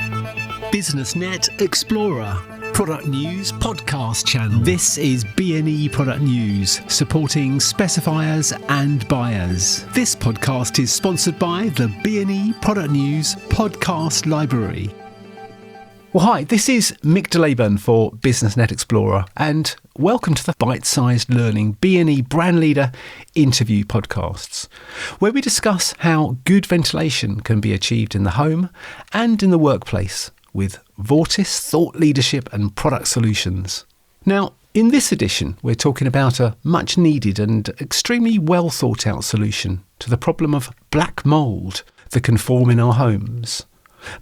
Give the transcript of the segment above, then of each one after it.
BusinessNet Explorer, product news podcast channel. This is B&E Product News, supporting specifiers and buyers. This podcast is sponsored by the B&E Product News podcast library. Well, hi, this is Mick DeLayburn for BusinessNet Explorer, and welcome to the Bite-Sized Learning B&E Brand Leader interview podcasts, where we discuss how good ventilation can be achieved in the home and in the workplace with Vortice thought leadership and product solutions. Now, in this edition, we're talking about a much needed and extremely well thought out solution to the problem of black mould that can form in our homes.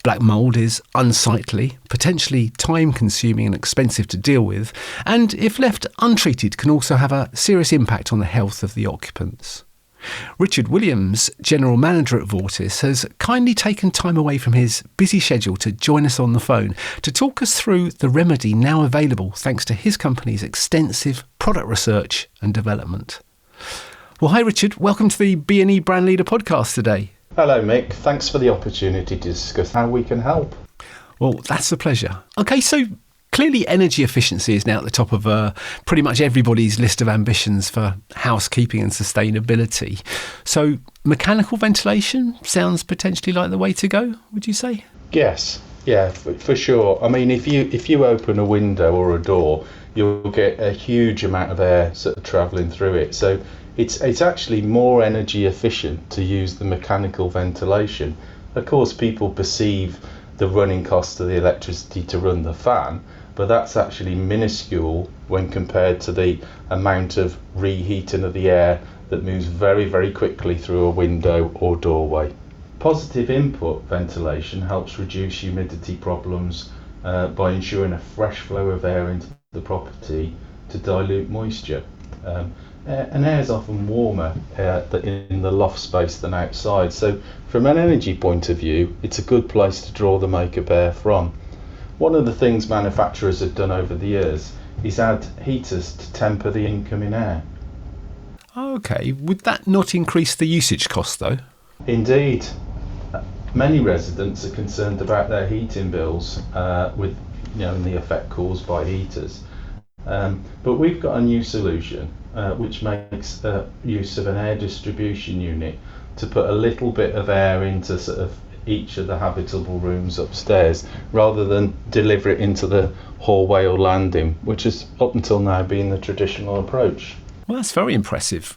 Black mould is unsightly, potentially time-consuming and expensive to deal with, and if left untreated can also have a serious impact on the health of the occupants. Richard Williams, General Manager at Vortice, has kindly taken time away from his busy schedule to join us on the phone to talk us through the remedy now available thanks to his company's extensive product research and development. Well, hi Richard, welcome to the B&E Brand Leader podcast today. Hello Mick, thanks for the opportunity to discuss how we can help. Well, that's a pleasure. Okay, so clearly energy efficiency is now at the top of pretty much everybody's list of ambitions for housekeeping and sustainability. So mechanical ventilation sounds potentially like the way to go, would you say? Yes, yeah, for sure. I mean, if you open a window or a door, you'll get a huge amount of air sort of travelling through it. So it's actually more energy efficient to use the mechanical ventilation. Of course, people perceive the running cost of the electricity to run the fan, but that's actually minuscule when compared to the amount of reheating of the air that moves very, very quickly through a window or doorway. Positive input ventilation helps reduce humidity problems by ensuring a fresh flow of air into the property to dilute moisture. And air is often warmer in the loft space than outside, so from an energy point of view, it's a good place to draw the makeup air from. One of the things manufacturers have done over the years is add heaters to temper the incoming air. Okay, would that not increase the usage cost though? Indeed. Many residents are concerned about their heating bills with the effect caused by heaters. But we've got a new solution which makes use of an air distribution unit to put a little bit of air into sort of each of the habitable rooms upstairs rather than deliver it into the hallway or landing, which has up until now been the traditional approach. Well, that's very impressive.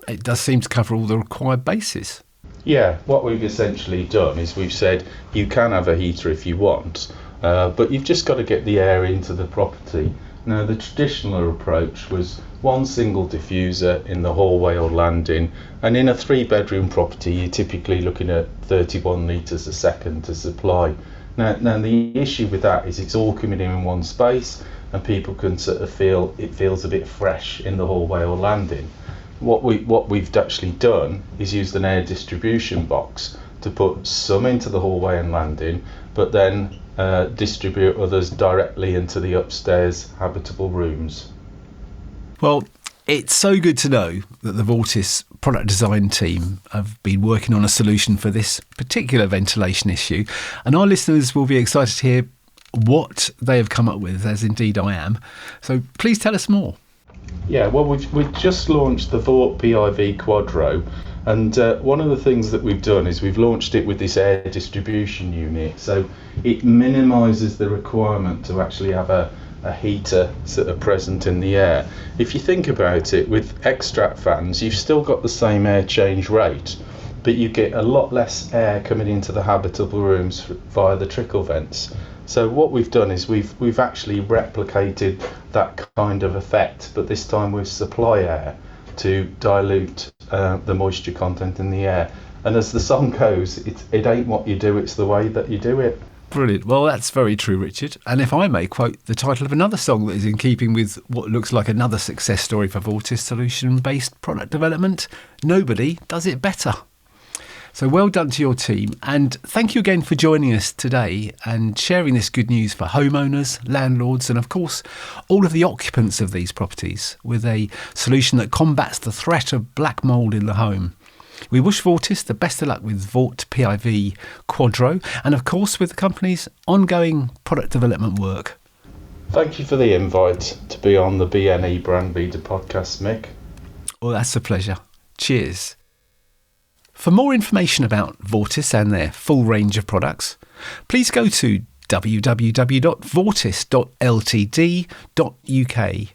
It does seem to cover all the required bases. Yeah, what we've essentially done is we've said you can have a heater if you want, but you've just got to get the air into the property. Now, the traditional approach was one single diffuser in the hallway or landing, and in a 3-bedroom property you're typically looking at 31 litres a second to supply. Now the issue with that is it's all coming in one space and people can sort of feel it feels a bit fresh in the hallway or landing. What we've actually done is used an air distribution box to put some into the hallway and landing, but then distribute others directly into the upstairs habitable rooms. Well, it's so good to know that the Vortice product design team have been working on a solution for this particular ventilation issue, and our listeners will be excited to hear what they have come up with, as indeed I am. So please tell us more. Yeah, well, we've just launched the Vort PIV Quadro, and one of the things that we've done is we've launched it with this air distribution unit, so it minimises the requirement to actually have a heater sort of present in the air. If you think about it, with extract fans, you've still got the same air change rate, but you get a lot less air coming into the habitable rooms via the trickle vents. So what we've done is we've actually replicated that kind of effect, but this time with supply air to dilute the moisture content in the air. And as the song goes, it ain't what you do, it's the way that you do it. Brilliant. Well, that's very true, Richard. And if I may quote the title of another song that is in keeping with what looks like another success story for Vortice solution-based product development, nobody does it better. So well done to your team, and thank you again for joining us today and sharing this good news for homeowners, landlords and of course all of the occupants of these properties with a solution that combats the threat of black mould in the home. We wish Vortice the best of luck with Vort PIV Quadro and of course with the company's ongoing product development work. Thank you for the invite to be on the BNE Brand Leader podcast, Mick. Well, that's a pleasure. Cheers. For more information about Vortice and their full range of products, please go to www.vortice.ltd.uk.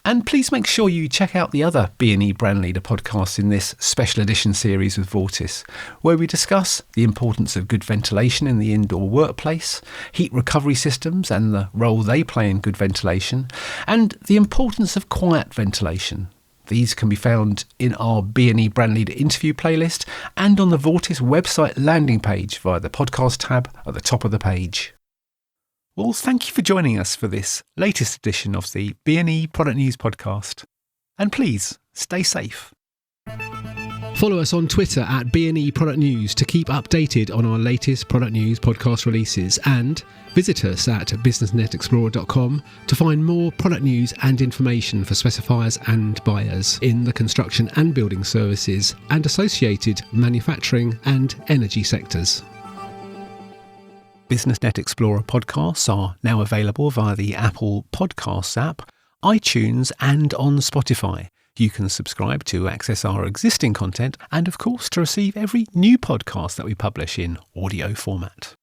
And please make sure you check out the other B&E Brand Leader podcasts in this special edition series with Vortice, where we discuss the importance of good ventilation in the indoor workplace, heat recovery systems and the role they play in good ventilation, and the importance of quiet ventilation. These can be found in our B&E Brand Leader interview playlist and on the Vortice website landing page via the podcast tab at the top of the page. Well, thank you for joining us for this latest edition of the B&E Product News podcast. And please, stay safe. Follow us on Twitter at B&E Product News to keep updated on our latest product news podcast releases, and visit us at businessnetexplorer.com to find more product news and information for specifiers and buyers in the construction and building services and associated manufacturing and energy sectors. BusinessNet Explorer podcasts are now available via the Apple Podcasts app, iTunes and on Spotify. You can subscribe to access our existing content and, of course, to receive every new podcast that we publish in audio format.